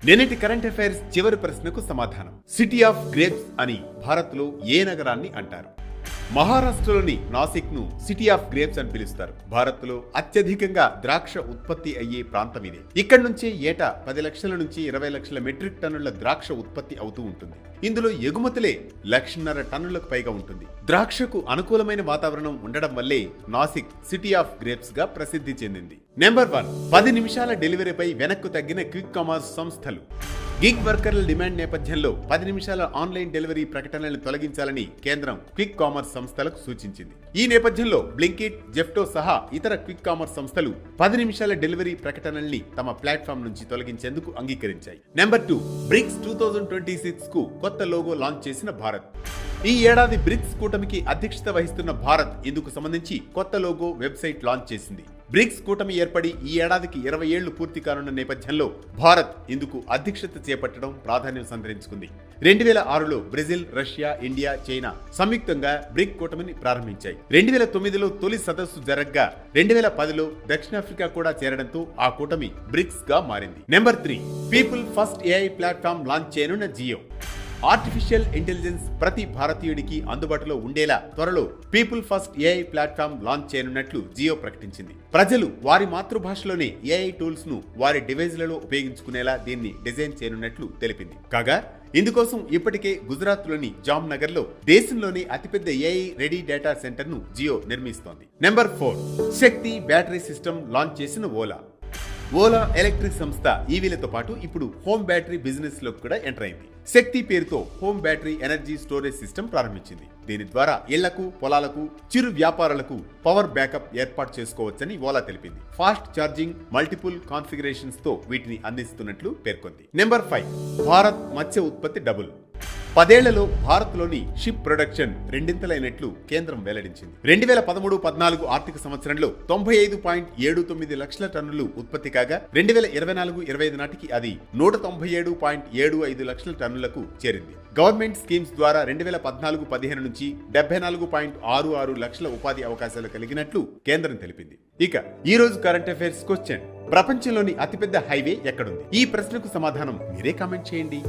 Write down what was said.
నిన్నటి current affairs చివరి ప్రశ్నకు సమాధానం. సిటీ ఆఫ్ గ్రేప్స్ అని భారత్లో ఏ నగరాన్ని అంటారు? మహారాష్ట్రలోని నాసిక్ ను సిటీ ఆఫ్ గ్రేప్స్ అని పిలుస్తారు. భారత్లో అత్యధికంగా ద్రాక్ష ఉత్పత్తి అయ్యే ప్రాంతం ఇదే. ఇక్కడి నుంచే ఏటా 10 లక్షల నుంచి 20 లక్షల మెట్రిక్ టన్నుల ద్రాక్ష ఉత్పత్తి అవుతూ ఉంటుంది. ఇందులో ఎగుమతులే 1,50,000 టన్నులకు పైగా ఉంటుంది. ద్రాక్షకు అనుకూలమైన వాతావరణం ఉండడం వల్లే నాసిక్ సిటీ ఆఫ్ గ్రేప్స్ గా ప్రసిద్ధి చెందింది. నెంబర్ 1, 10 నిమిషాల డెలివరీపై వెనక్కు తగ్గిన క్విక్ కామర్స్ సంస్థలు. గిగ్ వర్కర్ల డిమాండ్ నేపథ్యంలో 10 నిమిషాల ఆన్లైన్ డెలివరీ ప్రకటనలను తొలగించాలని కేంద్రం క్విక్ కామర్స్ సంస్థలకు సూచించింది. ఈ నేపథ్యంలో బ్లింకిట్, జెప్టో సహా ఇతర క్విక్ కామర్స్ సంస్థలు 10 నిమిషాల డెలివరీ ప్రకటనల్ని తమ ప్లాట్ఫామ్ నుంచి తొలగించేందుకు అంగీకరించాయి. నెంబర్ 2, బ్రిక్స్ 2026 కు కొత్త లోగో లాంచ్ చేసిన భారత్. ఈ ఏడాది బ్రిక్స్ కూటమికి అధ్యక్షత వహిస్తున్న భారత్ ఇందుకు సంబంధించి కొత్త లోగో వెబ్సైట్ లాంచ్ చేసింది. బ్రిక్స్ కూటమి ఏర్పడి ఈ ఏడాదికి 20 ఏళ్లు పూర్తి కానున్న నేపథ్యంలో భారత్ ఇందుకు అధ్యక్షత చేపట్టడం ప్రాధాన్యం సంతరించుకుంది. 2006లో బ్రెజిల్, రష్యా, ఇండియా, చైనా సంయుక్తంగా బ్రిక్ కూటమిని ప్రారంభించాయి. 2009లో తొలి సదస్సు జరగ్గా 2010లో దక్షిణాఫ్రికా కూడా చేరడంతో ఆ కూటమి బ్రిక్స్ గా మారింది. Number 3, people first AI platform launch చేయనున్న జియో. ఆర్టిఫిషియల్ ఇంటెలిజెన్స్ ప్రతి భారతీయుడికి అందుబాటులో ఉండేలా త్వరలో people first AI platform launch చేయనున్నట్లు జియో ప్రకటించింది. ప్రజలు వారి మాతృభాషలోనే ఏఐ టూల్స్ ను వారి డివైజ్లలో ఉపయోగించుకునేలా దీన్ని డిజైన్ చేయనున్నట్లు తెలిపింది. కాగా ఇందుకోసం ఇప్పటికే గుజరాత్లోని జామ్నగర్ లో దేశంలోని అతిపెద్ద ఏఐ రెడీ డేటా సెంటర్ ను జియో నిర్మిస్తోంది. నెంబర్ 4, శక్తి బ్యాటరీ సిస్టమ్ లాంచ్ చేసిన ఓలా. ఓలా ఎలక్ట్రిక్ సంస్థ ఈవీలతో పాటు ఇప్పుడు హోమ్ బ్యాటరీ బిజినెస్ లోకి కూడా ఎంటర్ అయింది. శక్తి పేరుతో home battery energy storage system ప్రారంభించింది. దీని ద్వారా ఇళ్లకు, పొలాలకు, చిరు వ్యాపారాలకు పవర్ బ్యాకప్ ఏర్పాటు చేసుకోవచ్చని ఓలా తెలిపింది. ఫాస్ట్ ఛార్జింగ్, మల్టిపుల్ కాన్ఫిగరేషన్స్ తో వీటిని అందిస్తున్నట్లు పేర్కొంది. నెంబర్ 5, భారత్ మత్స్య ఉత్పత్తి డబుల్. 10 ఏళ్లలో భారత్లోని షిప్ ప్రొడక్షన్ రెండింతలైనట్లు కేంద్రం వెల్లడించింది. 2013-14 ఆర్థిక సంవత్సరంలో 95.79 లక్షల టన్నులు ఉత్పత్తి కాగా 2024-25 నాటికి అది 197.75 లక్షల టన్నులకు చేరింది. గవర్నమెంట్ స్కీమ్స్ ద్వారా 2014-15 నుంచి 74.66 లక్షల ఉపాధి అవకాశాలు కలిగినట్లు కేంద్రం తెలిపింది. ఇక ఈ రోజు కరెంట్ అఫైర్స్ క్వశ్చన్: ప్రపంచంలోని అతిపెద్ద హైవే ఎక్కడుంది? ఈ ప్రశ్నకు సమాధానం మీరే కామెంట్ చేయండి.